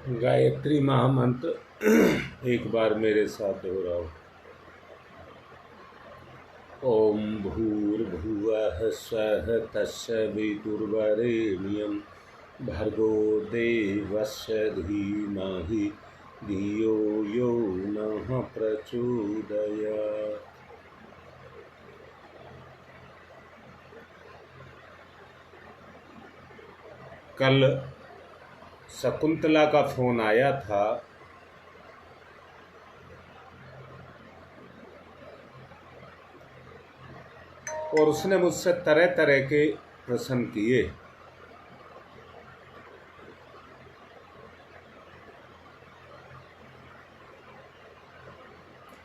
गायत्री महामंत्र एक बार मेरे साथ दोहराओ। ओम भूर्भुवः स्वः तत्सवितुर्वरेण्यं भर्गो देवस्य धीमहि धियो यो नः प्रचोदयात्। कल शकुंतला का फोन आया था। और उसने मुझसे तरह तरह के प्रश्न किए।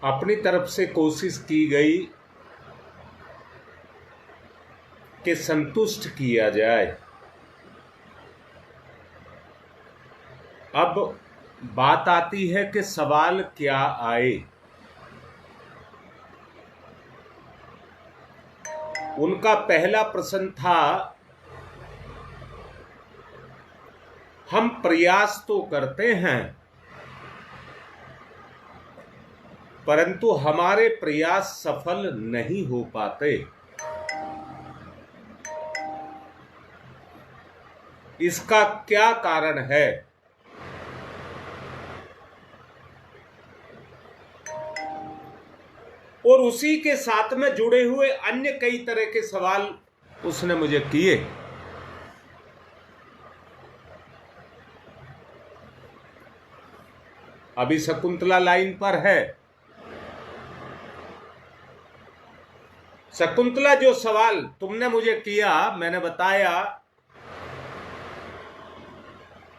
अपनी तरफ से कोशिश की गई कि संतुष्ट किया जाए। अब बात आती है कि सवाल क्या आए। उनका पहला प्रश्न था, हम प्रयास तो करते हैं परंतु हमारे प्रयास सफल नहीं हो पाते। इसका क्या कारण है? और उसी के साथ में जुड़े हुए अन्य कई तरह के सवाल उसने मुझे किए। अभी शकुंतला लाइन पर है। शकुंतला, जो सवाल तुमने मुझे किया, मैंने बताया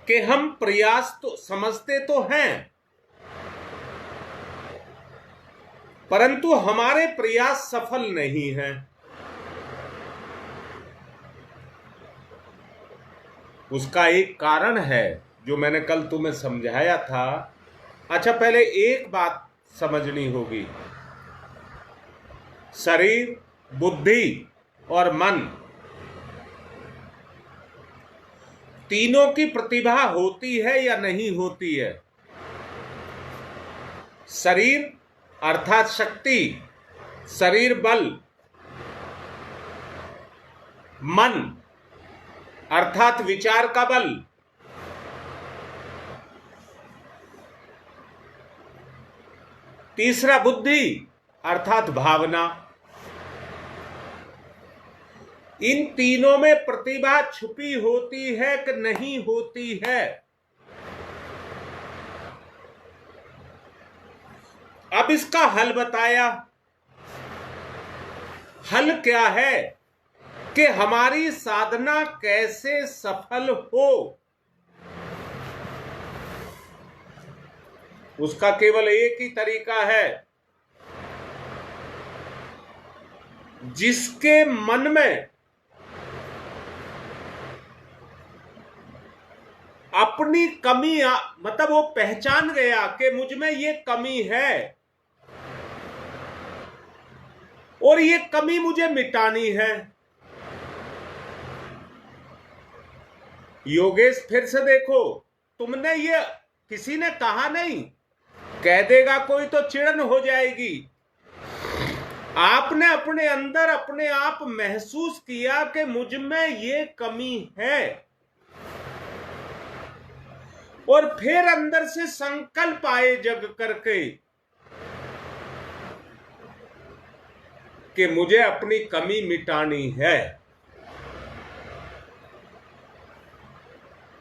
कि हम प्रयास तो समझते तो हैं परंतु हमारे प्रयास सफल नहीं हैं। उसका एक कारण है जो मैंने कल तुम्हें समझाया था। अच्छा, पहले एक बात समझनी होगी। शरीर, बुद्धि और मन, तीनों की प्रतिभा होती है या नहीं होती है? शरीर अर्थात शक्ति, शरीर बल, मन अर्थात विचार का बल, तीसरा बुद्धि अर्थात भावना। इन तीनों में प्रतिभा छुपी होती है कि नहीं होती है? अब इसका हल बताया। हल क्या है कि हमारी साधना कैसे सफल हो, उसका केवल एक ही तरीका है। जिसके मन में अपनी कमी मतलब वो पहचान गया कि मुझ में ये कमी है और ये कमी मुझे मिटानी है। योगेश, फिर से देखो, तुमने ये किसी ने कहा नहीं, कह देगा कोई तो चिड़न हो जाएगी। आपने अपने अंदर अपने आप महसूस किया कि मुझ में ये कमी है और फिर अंदर से संकल्प आए जग करके कि मुझे अपनी कमी मिटानी है।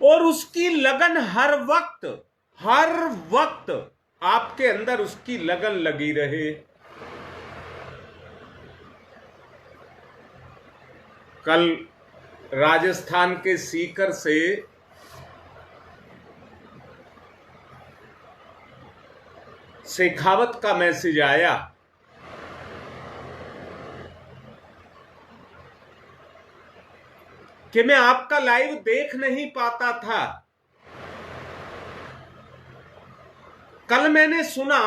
और उसकी लगन हर वक्त आपके अंदर उसकी लगन लगी रहे। कल राजस्थान के सीकर से शेखावत का मैसेज आया कि मैं आपका लाइव देख नहीं पाता था। कल मैंने सुना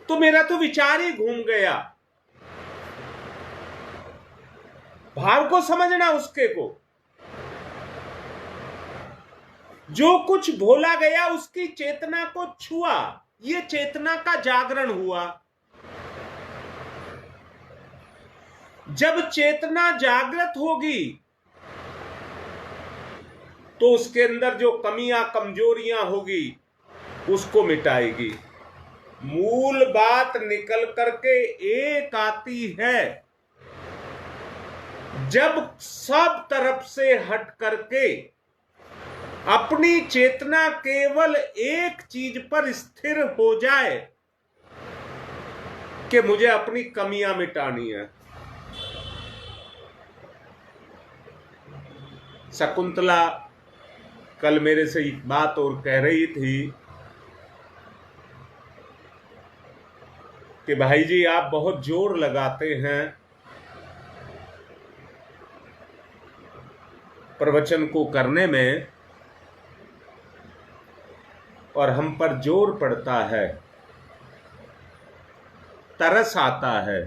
तो मेरा तो विचार ही घूम गया। भाव को समझना उसके को। जो कुछ भोला गया उसकी चेतना को छुआ, ये चेतना का जागरण हुआ। जब चेतना जागृत होगी तो उसके अंदर जो कमियां कमजोरियां होगी उसको मिटाएगी। मूल बात निकल करके एक आती है, जब सब तरफ से हट करके अपनी चेतना केवल एक चीज पर स्थिर हो जाए कि मुझे अपनी कमियां मिटानी है। शकुंतला कल मेरे से एक बात और कह रही थी कि भाई जी आप बहुत जोर लगाते हैं प्रवचन को करने में और हम पर जोर पड़ता है, तरस आता है।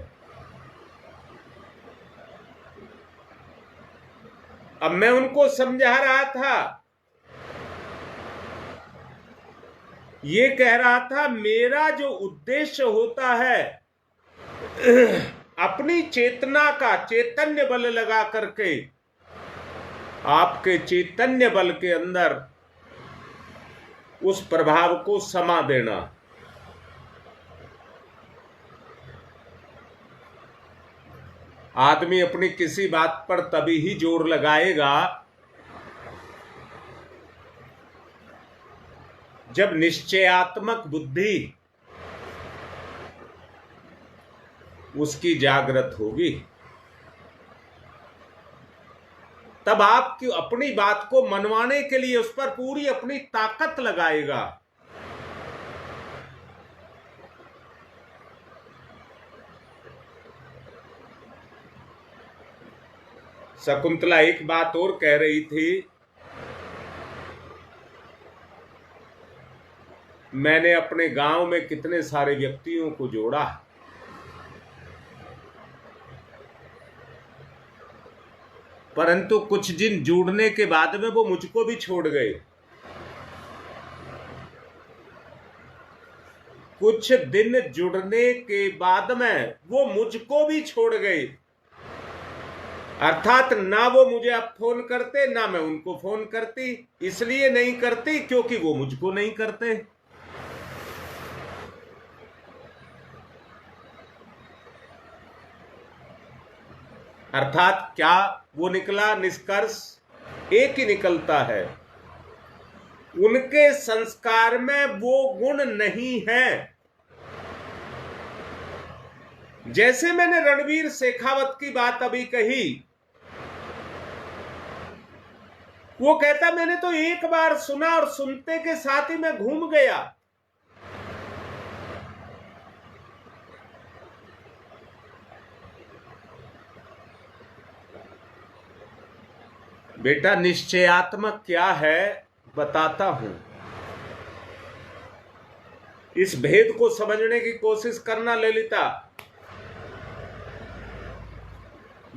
अब मैं उनको समझा रहा था, ये कह रहा था मेरा जो उद्देश्य होता है अपनी चेतना का चैतन्य बल लगा करके आपके चैतन्य बल के अंदर उस प्रभाव को समा देना। आदमी अपनी किसी बात पर तभी ही जोर लगाएगा जब निश्चयात्मक बुद्धि उसकी जागृत होगी, तब आपकी अपनी बात को मनवाने के लिए उस पर पूरी अपनी ताकत लगाएगा। शकुंतला एक बात और कह रही थी, मैंने अपने गांव में कितने सारे व्यक्तियों को जोड़ा, परंतु कुछ दिन जुड़ने के बाद में वो मुझको भी छोड़ गए। कुछ दिन जुड़ने के बाद में वो मुझको भी छोड़ गए, अर्थात ना वो मुझे अब फोन करते ना मैं उनको फोन करती। इसलिए नहीं करती क्योंकि वो मुझको नहीं करते। अर्थात क्या वो निकला निष्कर्ष? एक ही निकलता है, उनके संस्कार में वो गुण नहीं है। जैसे मैंने रणवीर शेखावत की बात अभी कही, वो कहता मैंने तो एक बार सुना और सुनते के साथ ही मैं घूम गया। बेटा निश्चयात्मक क्या है बताता हूं, इस भेद को समझने की कोशिश करना ललिता।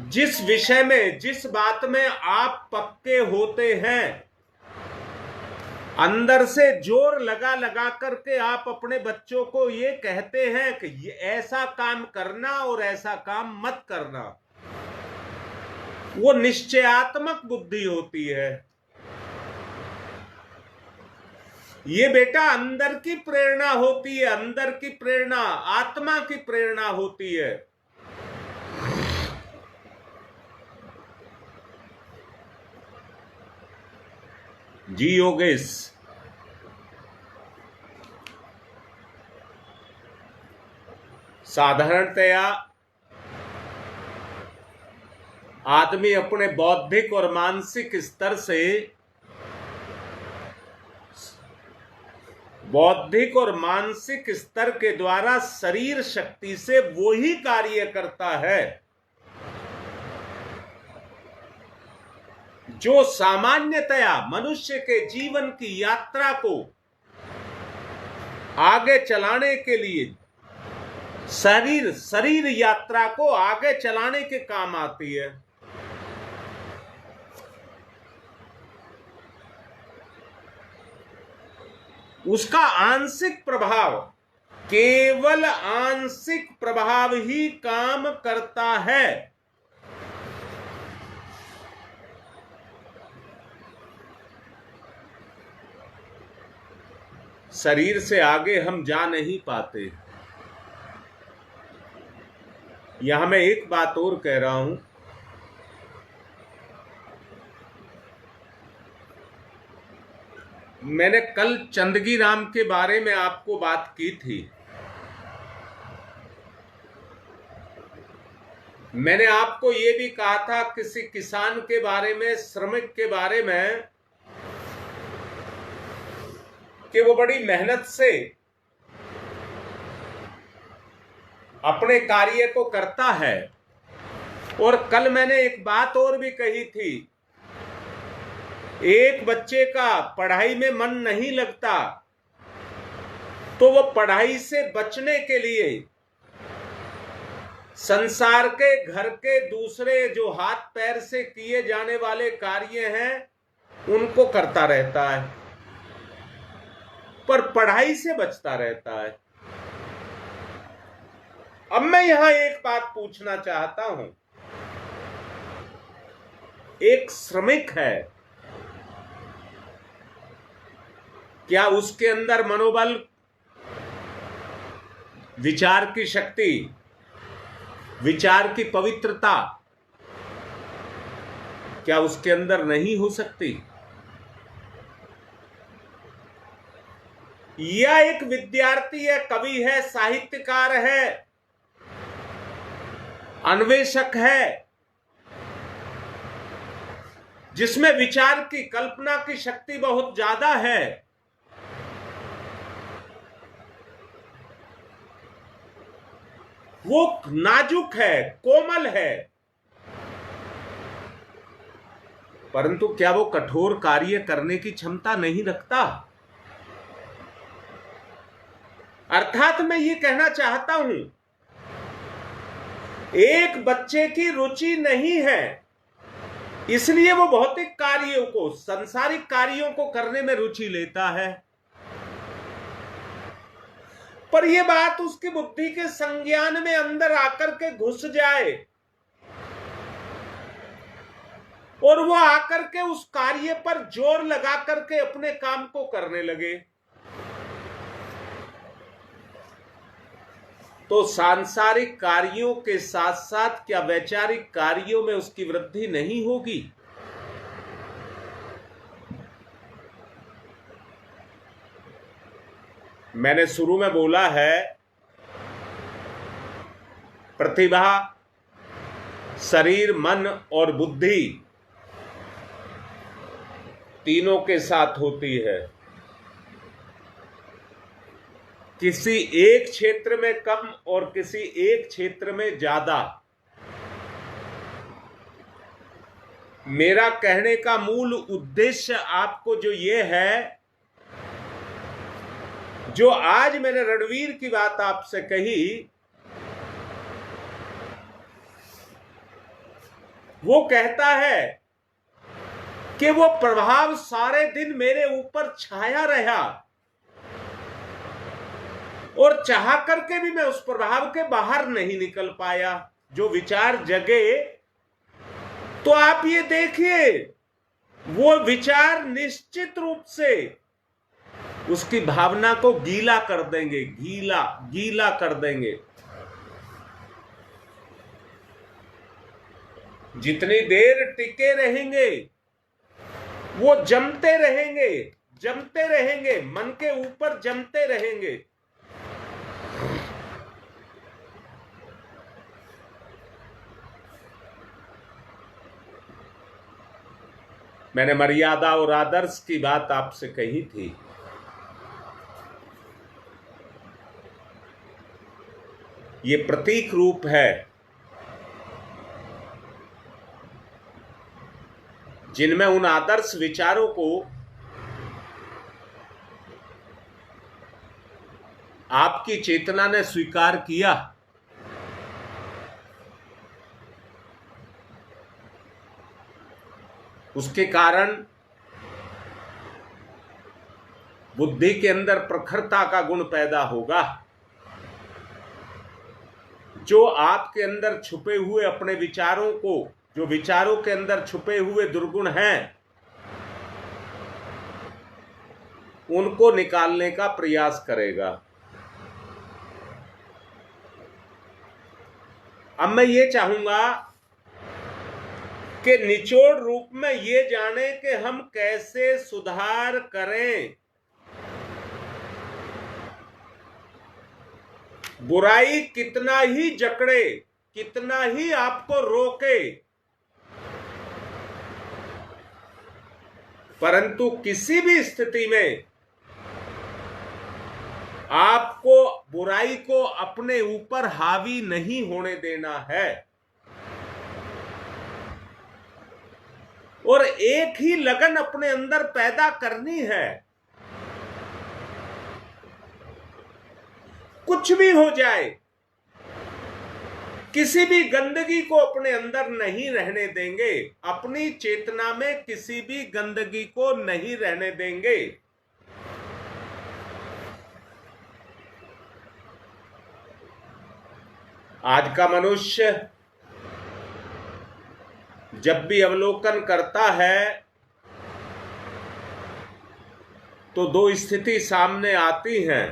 जिस विषय में जिस बात में आप पक्के होते हैं, अंदर से जोर लगा लगा करके आप अपने बच्चों को ये कहते हैं कि ये ऐसा काम करना और ऐसा काम मत करना, वो निश्चयात्मक बुद्धि होती है। ये बेटा अंदर की प्रेरणा होती है, अंदर की प्रेरणा, आत्मा की प्रेरणा होती है। जी योगेश, साधारणतया आदमी अपने बौद्धिक और मानसिक स्तर से, बौद्धिक और मानसिक स्तर के द्वारा शरीर शक्ति से वो ही कार्य करता है जो सामान्यतया मनुष्य के जीवन की यात्रा को आगे चलाने के लिए, शरीर यात्रा को आगे चलाने के काम आती है। उसका आंशिक प्रभाव, केवल आंशिक प्रभाव ही काम करता है। शरीर से आगे हम जा नहीं पाते। यहां मैं एक बात और कह रहा हूं, मैंने कल चंदगी राम के बारे में आपको बात की थी। मैंने आपको यह भी कहा था किसी किसान के बारे में, श्रमिक के बारे में, कि वो बड़ी मेहनत से अपने कार्य को करता है। और कल मैंने एक बात और भी कही थी, एक बच्चे का पढ़ाई में मन नहीं लगता तो वो पढ़ाई से बचने के लिए संसार के, घर के दूसरे जो हाथ पैर से किए जाने वाले कार्य हैं उनको करता रहता है, पर पढ़ाई से बचता रहता है। अब मैं यहां एक बात पूछना चाहता हूं, एक श्रमिक है, क्या उसके अंदर मनोबल, विचार की शक्ति, विचार की पवित्रता, क्या उसके अंदर नहीं हो सकती? या एक विद्यार्थी है, कवि है, साहित्यकार है, अन्वेषक है, जिसमें विचार की, कल्पना की शक्ति बहुत ज्यादा है, वो नाजुक है, कोमल है, परंतु क्या वो कठोर कार्य करने की क्षमता नहीं रखता? अर्थात मैं ये कहना चाहता हूं, एक बच्चे की रुचि नहीं है, इसलिए वो भौतिक कार्यों को, सांसारिक कार्यों को करने में रुचि लेता है, पर यह बात उसकी बुद्धि के संज्ञान में अंदर आकर के घुस जाए और वो आकर के उस कार्य पर जोर लगा करके अपने काम को करने लगे, तो सांसारिक कार्यों के साथ साथ क्या वैचारिक कार्यों में उसकी वृद्धि नहीं होगी? मैंने शुरू में बोला है, प्रतिभा शरीर, मन और बुद्धि तीनों के साथ होती है। किसी एक क्षेत्र में कम और किसी एक क्षेत्र में ज्यादा। मेरा कहने का मूल उद्देश्य आपको जो ये है, जो आज मैंने रणवीर की बात आपसे कही, वो कहता है कि वो प्रभाव सारे दिन मेरे ऊपर छाया रहा और चाह करके भी मैं उस प्रभाव के बाहर नहीं निकल पाया। जो विचार जगे, तो आप ये देखिए, वो विचार निश्चित रूप से उसकी भावना को गीला कर देंगे, गीला कर देंगे। जितनी देर टिके रहेंगे वो जमते रहेंगे, मन के ऊपर जमते रहेंगे। मैंने मर्यादा और आदर्श की बात आपसे कही थी। ये प्रतीक रूप है जिनमें उन आदर्श विचारों को आपकी चेतना ने स्वीकार किया। उसके कारण बुद्धि के अंदर प्रखरता का गुण पैदा होगा। जो आपके अंदर छुपे हुए अपने विचारों को, जो विचारों के अंदर छुपे हुए दुर्गुण हैं, उनको निकालने का प्रयास करेगा। अब मैं ये चाहूंगा कि निचोड़ रूप में ये जाने कि हम कैसे सुधार करें, बुराई कितना ही जकड़े, कितना ही आपको रोके, परंतु किसी भी स्थिति में आपको बुराई को अपने ऊपर हावी नहीं होने देना है। और एक ही लगन अपने अंदर पैदा करनी है। कुछ भी हो जाए, किसी भी गंदगी को अपने अंदर नहीं रहने देंगे। अपनी चेतना में किसी भी गंदगी को नहीं रहने देंगे। आज का मनुष्य जब भी अवलोकन करता है तो दो स्थिति सामने आती हैं,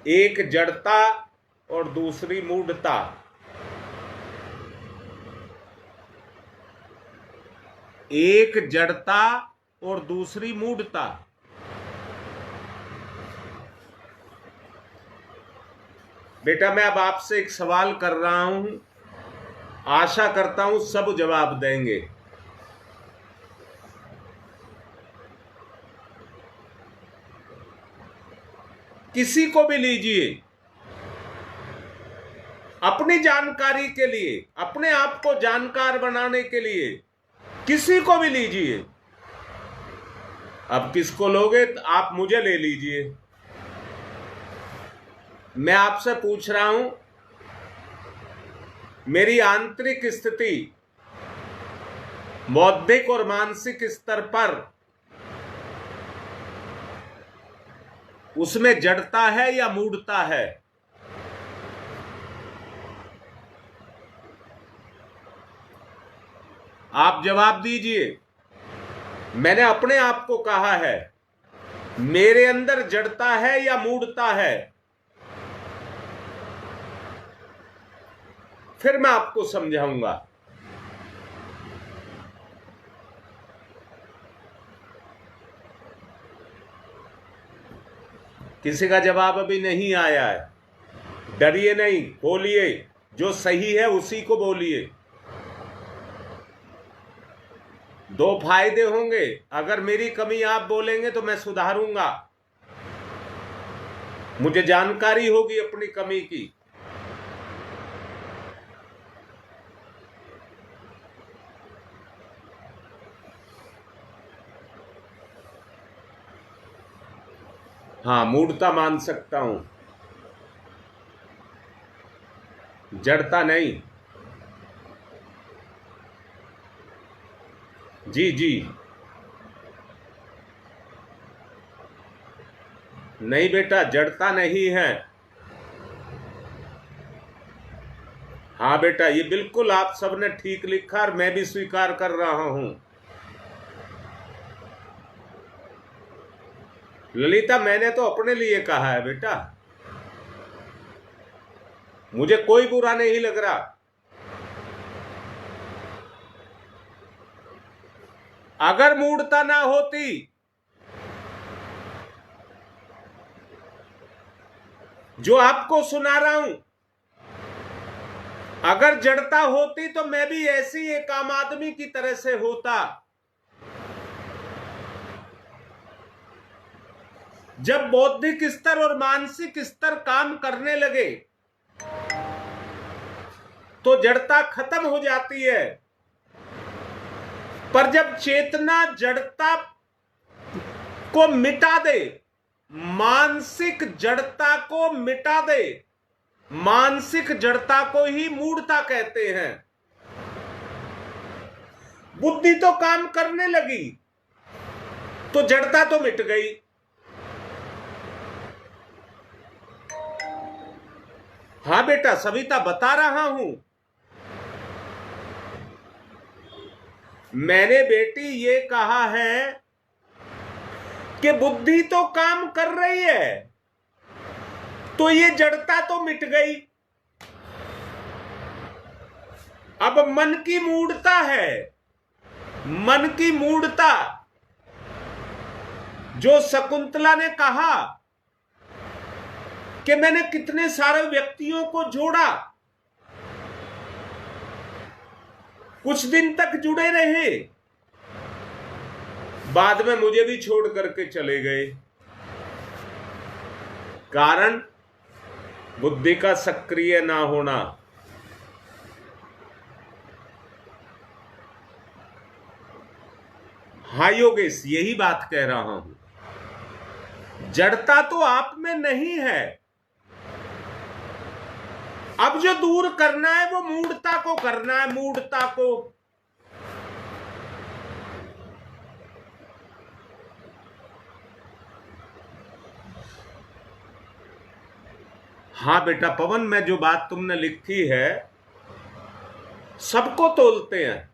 एक जड़ता और दूसरी मूढ़ता। एक जड़ता और दूसरी मूढ़ता। बेटा, मैं अब आपसे एक सवाल कर रहा हूं, आशा करता हूं सब जवाब देंगे। किसी को भी लीजिए, अपनी जानकारी के लिए, अपने आप को जानकार बनाने के लिए किसी को भी लीजिए। अब किसको लोगे? तो आप मुझे ले लीजिए। मैं आपसे पूछ रहा हूं, मेरी आंतरिक स्थिति बौद्धिक और मानसिक स्तर पर, उसमें जड़ता है या मूढ़ता है? आप जवाब दीजिए। मैंने अपने आप को कहा है, मेरे अंदर जड़ता है या मूढ़ता है? फिर मैं आपको समझाऊंगा। किसी का जवाब अभी नहीं आया है। डरिए नहीं, बोलिए। जो सही है उसी को बोलिए। दो फायदे होंगे। अगर मेरी कमी आप बोलेंगे तो मैं सुधारूंगा, मुझे जानकारी होगी अपनी कमी की। हाँ, मूढ़ता मान सकता हूं, जड़ता नहीं। जी जी, नहीं बेटा, जड़ता नहीं है। हाँ बेटा, ये बिल्कुल आप सबने ठीक लिखा और मैं भी स्वीकार कर रहा हूं। ललिता, मैंने तो अपने लिए कहा है बेटा, मुझे कोई बुरा नहीं लग रहा। अगर मूढ़ता ना होती, जो आपको सुना रहा हूं, अगर जड़ता होती तो मैं भी ऐसी एक आम आदमी की तरह से होता। जब बौद्धिक स्तर और मानसिक स्तर काम करने लगे तो जड़ता खत्म हो जाती है। पर जब चेतना जड़ता को मिटा दे, मानसिक जड़ता को मिटा दे, मानसिक जड़ता को ही मूढ़ता कहते हैं। बुद्धि तो काम करने लगी, तो जड़ता तो मिट गई। हाँ बेटा, सविता बता रहा हूं। मैंने बेटी ये कहा है कि बुद्धि तो काम कर रही है, तो ये जड़ता तो मिट गई। अब मन की मूढ़ता है, मन की मूढ़ता। जो शकुंतला ने कहा कि मैंने कितने सारे व्यक्तियों को जोड़ा, कुछ दिन तक जुड़े रहे, बाद में मुझे भी छोड़ करके चले गए। कारण बुद्धि का सक्रिय ना होना। हाँ योगेश, यही बात कह रहा हूं। जड़ता तो आप में नहीं है। अब जो दूर करना है वो मूढ़ता को करना है, मूढ़ता को। हाँ बेटा पवन, मैं जो बात तुमने लिखी है सबको तोलते हैं।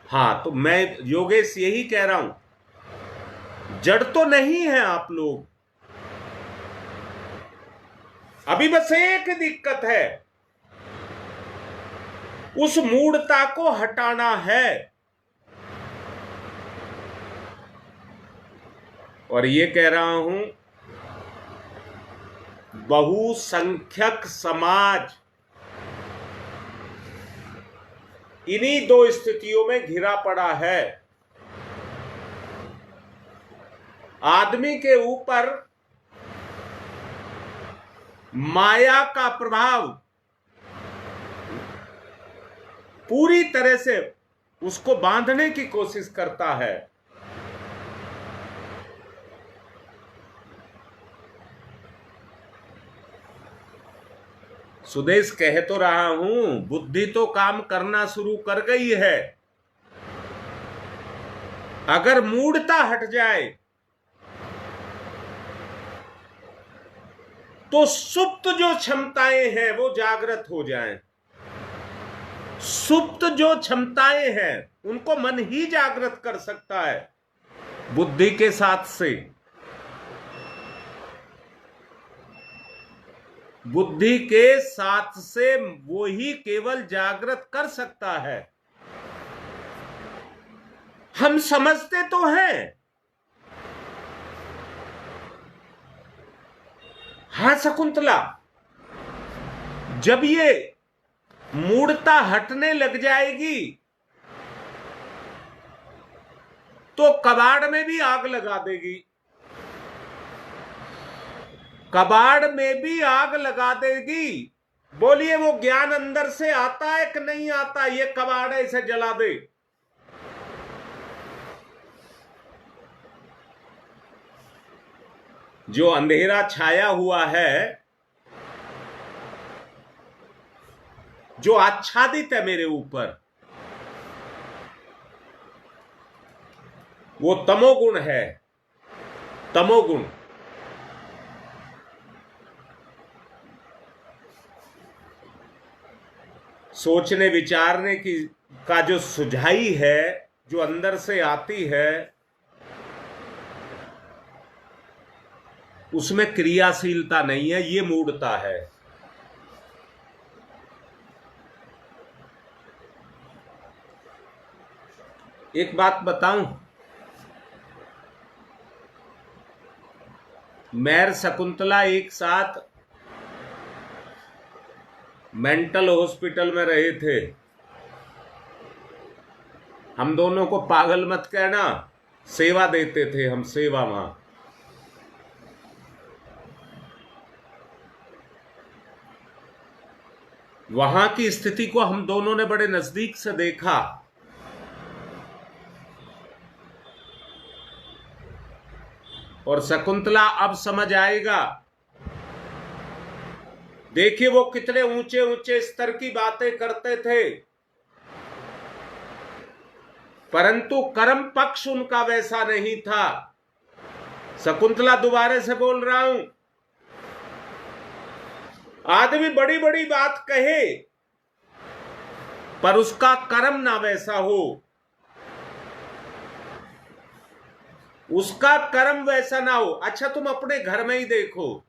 हाँ, तो मैं योगेश यही कह रहा हूं, जड़ तो नहीं है आप लोग। अभी बस एक दिक्कत है, उस मूढ़ता को हटाना है। और ये कह रहा हूं, बहुसंख्यक समाज इन्हीं दो स्थितियों में घिरा पड़ा है। आदमी के ऊपर माया का प्रभाव पूरी तरह से उसको बांधने की कोशिश करता है। सुदेश, कह तो रहा हूं, बुद्धि तो काम करना शुरू कर गई है। अगर मूढ़ता हट जाए तो सुप्त जो क्षमताएं हैं वो जागृत हो जाएं। सुप्त जो क्षमताएं हैं उनको मन ही जागृत कर सकता है, बुद्धि के साथ से। बुद्धि के साथ से वो ही केवल जागृत कर सकता है। हम समझते तो हैं। हाँ शकुंतला, जब ये मूढ़ता हटने लग जाएगी तो कबाड़ में भी आग लगा देगी। कबाड़ में भी आग लगा देगी। बोलिए, वो ज्ञान अंदर से आता है कि नहीं आता? ये कबाड़ है, इसे जला दे। जो अंधेरा छाया हुआ है, जो आच्छादित है मेरे ऊपर, वो तमोगुण है। तमोगुण सोचने विचारने की का जो सुझाई है, जो अंदर से आती है, उसमें क्रियाशीलता नहीं है, ये मूढ़ता है। एक बात बताऊं, मैं शकुंतला एक साथ मेंटल हॉस्पिटल में रहे थे। हम दोनों को पागल मत कहना, सेवा देते थे हम, सेवा। वहां वहां की स्थिति को हम दोनों ने बड़े नजदीक से देखा। और शकुंतला अब समझ आएगा। देखिए वो कितने ऊंचे ऊंचे स्तर की बातें करते थे। परंतु कर्म पक्ष उनका वैसा नहीं था। शकुंतला दोबारा से बोल रहा हूं, आदमी बड़ी बड़ी बात कहे पर उसका कर्म ना वैसा हो, उसका कर्म वैसा ना हो। अच्छा तुम अपने घर में ही देखो,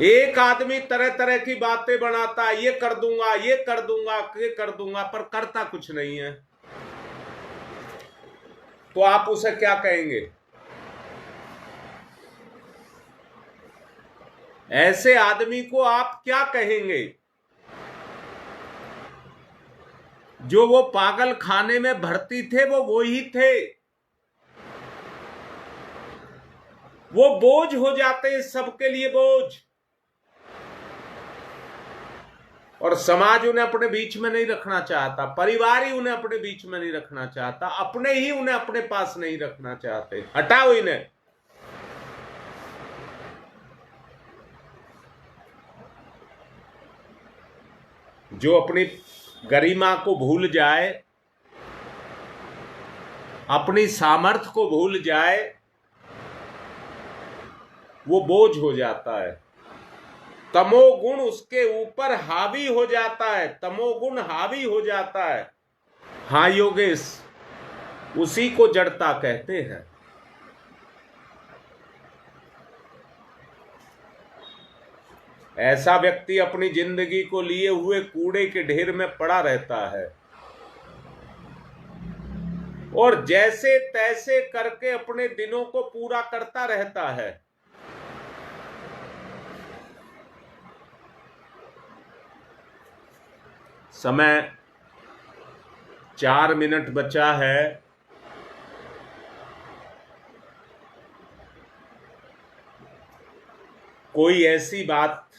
एक आदमी तरह तरह की बातें बनाता, ये कर दूंगा, ये कर दूंगा, ये कर दूंगा, पर करता कुछ नहीं है, तो आप उसे क्या कहेंगे? ऐसे आदमी को आप क्या कहेंगे? जो वो पागल खाने में भर्ती थे वो ही थे, वो बोझ हो जाते हैं सबके लिए, बोझ। और समाज उन्हें अपने बीच में नहीं रखना चाहता, परिवार ही उन्हें अपने बीच में नहीं रखना चाहता, अपने ही उन्हें अपने पास नहीं रखना चाहते। हटाओ इन्हें। जो अपनी गरिमा को भूल जाए, अपनी सामर्थ्य को भूल जाए, वो बोझ हो जाता है। तमोगुण उसके ऊपर हावी हो जाता है, तमोगुण हावी हो जाता है। हाँ योगेश, उसी को जड़ता कहते हैं। ऐसा व्यक्ति अपनी जिंदगी को लिए हुए कूड़े के ढेर में पड़ा रहता है और जैसे तैसे करके अपने दिनों को पूरा करता रहता है। समय 4 मिनट बचा है। कोई ऐसी बात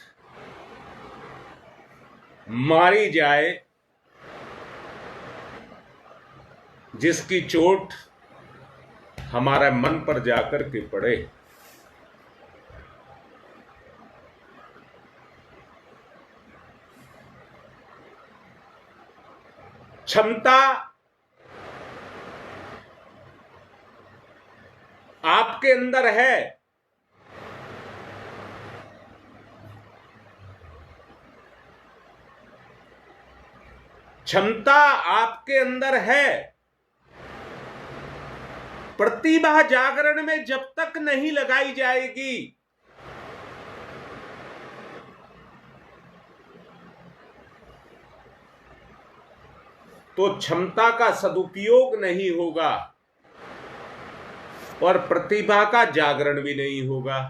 मारी जाए जिसकी चोट हमारे मन पर जाकर के पड़े। क्षमता आपके अंदर है, क्षमता आपके अंदर है। प्रतिभा जागरण में जब तक नहीं लगाई जाएगी, तो क्षमता का सदुपयोग नहीं होगा और प्रतिभा का जागरण भी नहीं होगा।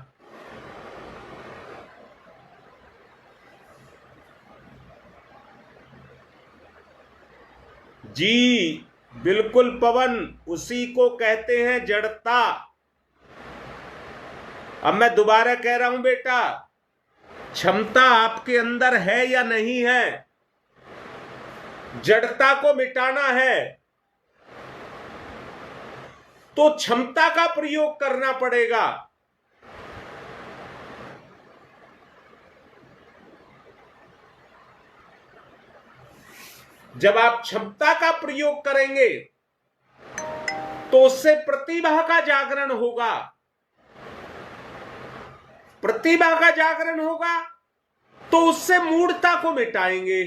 जी बिल्कुल पवन, उसी को कहते हैं जड़ता। अब मैं दोबारा कह रहा हूं बेटा, क्षमता आपके अंदर है या नहीं है? जड़ता को मिटाना है तो क्षमता का प्रयोग करना पड़ेगा। जब आप क्षमता का प्रयोग करेंगे तो उससे प्रतिभा का जागरण होगा, प्रतिभा का जागरण होगा तो उससे मूढ़ता को मिटाएंगे।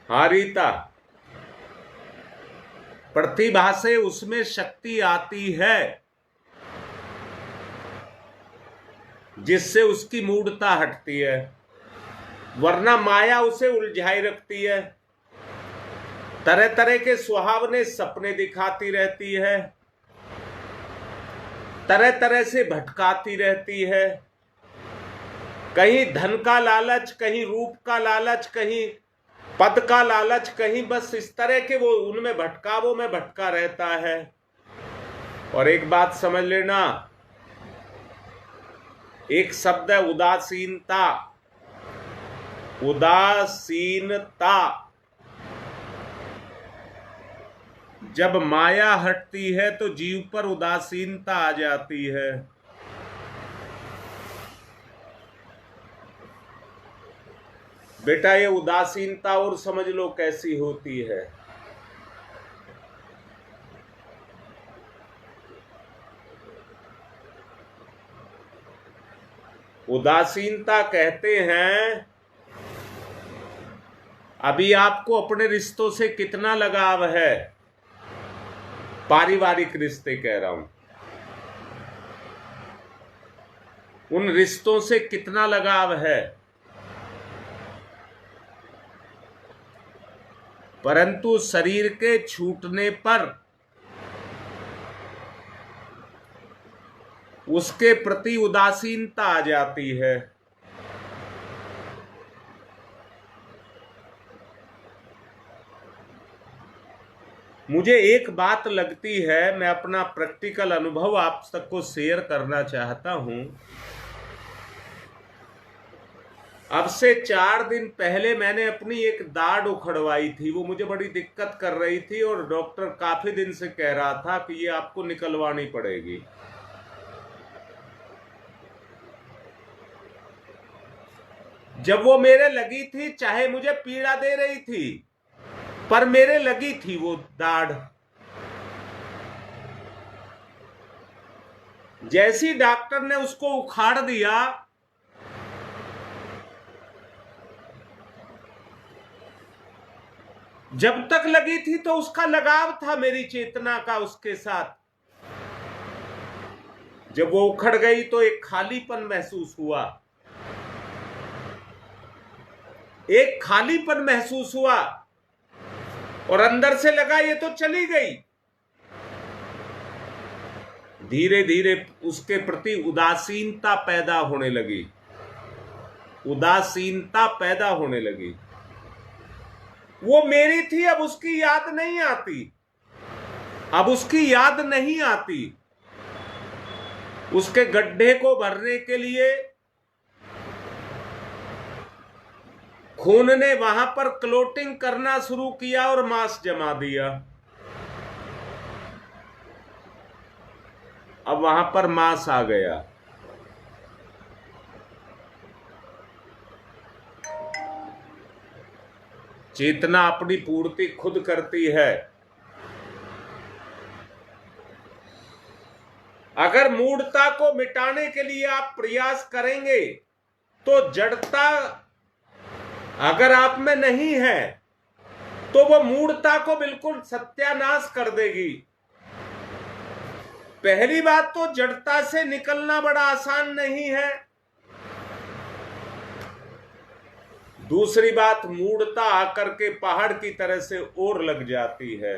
हाँ रीता, प्रतिभा से उसमें शक्ति आती है जिससे उसकी मूढ़ता हटती है, वरना माया उसे उलझाई रखती है, तरह तरह के सुहावने सपने दिखाती रहती है, तरह तरह से भटकाती रहती है। कहीं धन का लालच, कहीं रूप का लालच, कहीं पद का लालच, कहीं बस इस तरह के वो उनमें भटकावों में भटका रहता है। और एक बात समझ लेना, एक शब्द है उदासीनता। उदासीनता, जब माया हटती है तो जीव पर उदासीनता आ जाती है। बेटा ये उदासीनता और समझ लो कैसी होती है। उदासीनता कहते हैं अभी आपको अपने रिश्तों से कितना लगाव है, पारिवारिक रिश्ते कह रहा हूं, उन रिश्तों से कितना लगाव है, परंतु शरीर के छूटने पर उसके प्रति उदासीनता आ जाती है। मुझे एक बात लगती है, मैं अपना प्रैक्टिकल अनुभव आप तक को शेयर करना चाहता हूं। अब से 4 दिन पहले मैंने अपनी एक दाढ़ उखड़वाई थी, वो मुझे बड़ी दिक्कत कर रही थी और डॉक्टर काफी दिन से कह रहा था कि ये आपको निकलवानी पड़ेगी। जब वो मेरे लगी थी, चाहे मुझे पीड़ा दे रही थी, पर मेरे लगी थी वो दाढ़। जैसी डॉक्टर ने उसको उखाड़ दिया, जब तक लगी थी तो उसका लगाव था मेरी चेतना का उसके साथ। जब वो उखड़ गई तो एक खालीपन महसूस हुआ, एक खालीपन महसूस हुआ और अंदर से लगा ये तो चली गई। धीरे धीरे उसके प्रति उदासीनता पैदा होने लगी, उदासीनता पैदा होने लगी। वो मेरी थी, अब उसकी याद नहीं आती, अब उसकी याद नहीं आती। उसके गड्ढे को भरने के लिए खून ने वहां पर क्लोटिंग करना शुरू किया और मांस जमा दिया। अब वहां पर मांस आ गया। चेतना अपनी पूर्ति खुद करती है। अगर मूढ़ता को मिटाने के लिए आप प्रयास करेंगे तो जड़ता अगर आप में नहीं है तो वो मूढ़ता को बिल्कुल सत्यानाश कर देगी। पहली बात तो जड़ता से निकलना बड़ा आसान नहीं है। दूसरी बात, मूढ़ता आकर के पहाड़ की तरह से और लग जाती है,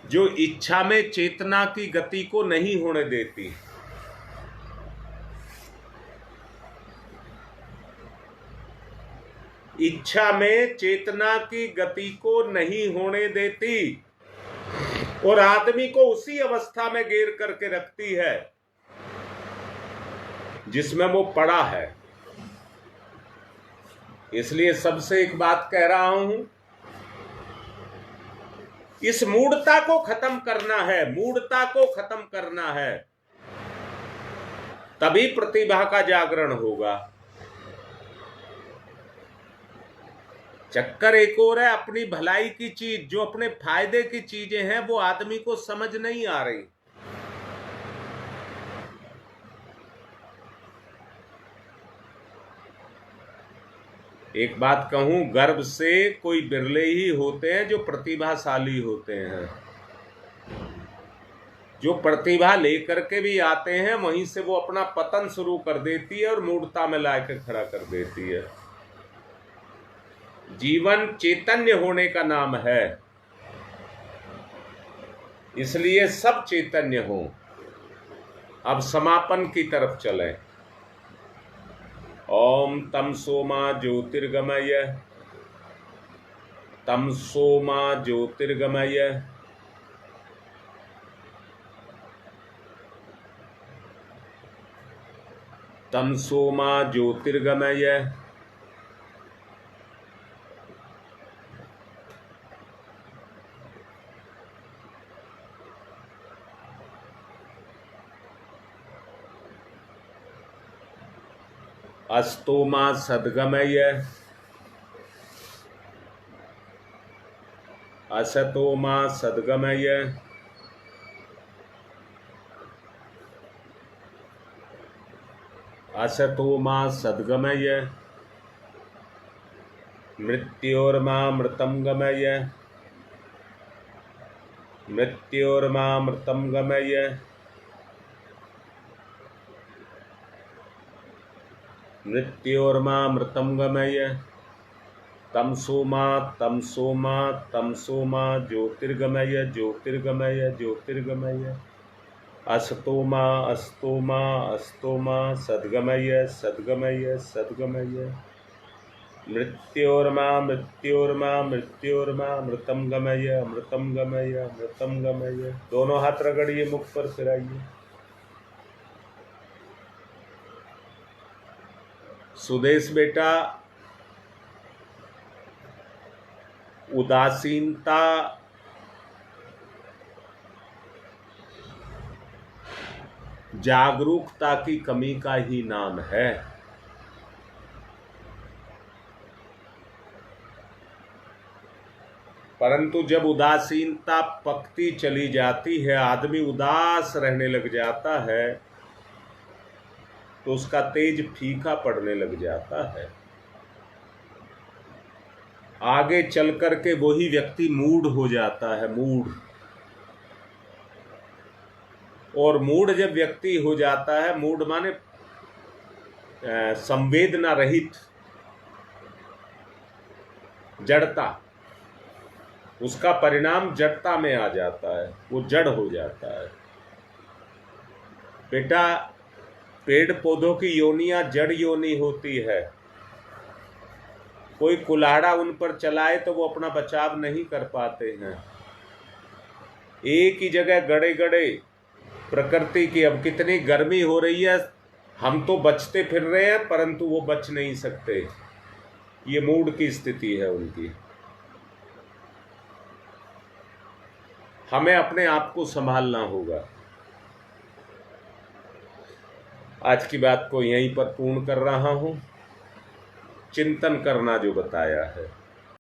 जो इच्छा में चेतना की गति को नहीं होने देती। इच्छा में चेतना की गति को नहीं होने देती और आदमी को उसी अवस्था में घेर करके रखती है जिसमें वो पड़ा है। इसलिए सबसे एक बात कह रहा हूं, इस मूढ़ता को खत्म करना है, मूढ़ता को खत्म करना है, तभी प्रतिभा का जागरण होगा। चक्कर एक और है, अपनी भलाई की चीज, जो अपने फायदे की चीजें हैं वो आदमी को समझ नहीं आ रही। एक बात कहूं, गर्भ से कोई बिरले ही होते हैं जो प्रतिभाशाली होते हैं। जो प्रतिभा लेकर के भी आते हैं वहीं से वो अपना पतन शुरू कर देती है और मूढ़ता में लाकर खड़ा कर देती है। जीवन चैतन्य होने का नाम है, इसलिए सब चैतन्य हो। अब समापन की तरफ चलें। ओम तमसो मा ज्योतिर्गमय, तमसो मा ज्योतिर्गमय, तमसो मा ज्योतिर्गमय। अस्तो मा सद्गमय, असतो मा सद्गमय, असतो मा सद्गमय, मृत्योर्मा मृतं गमय, मृत्योर्मा मृतं गमय, मृत्योर्मा मृतं गमय, तमसो मा तमसो मा तमसो मा ज्योतिर्गमय, ज्योतिर्गमय, ज्योतिर्गमय, अस्तो मा अस्तो मा अस्तो मा सद्गमय, सद्गमय, सद्गमय, मृत्योर्मा मृत्योर्मा मृत्योर्मा मृतं गमय, अमृतं गमय, अमृतं गमय। दोनों हाथ रगड़िए, मुख पर फिराइए। सुदेश बेटा, उदासीनता जागरूकता की कमी का ही नाम है। परंतु जब उदासीनता पकती चली जाती है, आदमी उदास रहने लग जाता है, तो उसका तेज फीका पड़ने लग जाता है। आगे चल करके वही व्यक्ति मूढ़ हो जाता है, मूढ़। और मूढ़ जब व्यक्ति हो जाता है, मूढ़ माने संवेदना रहित, जड़ता, उसका परिणाम जड़ता में आ जाता है, वो जड़ हो जाता है। बेटा, पेड़ पौधों की योनियां जड़ योनि होती है। कोई कुल्हाड़ा उन पर चलाए तो वो अपना बचाव नहीं कर पाते हैं। एक ही जगह गड़े गड़े प्रकृति की, अब कितनी गर्मी हो रही है, हम तो बचते फिर रहे हैं, परंतु वो बच नहीं सकते। ये मूड की स्थिति है उनकी। हमें अपने आप को संभालना होगा। आज की बात को यहीं पर पूर्ण कर रहा हूं। चिंतन करना जो बताया है।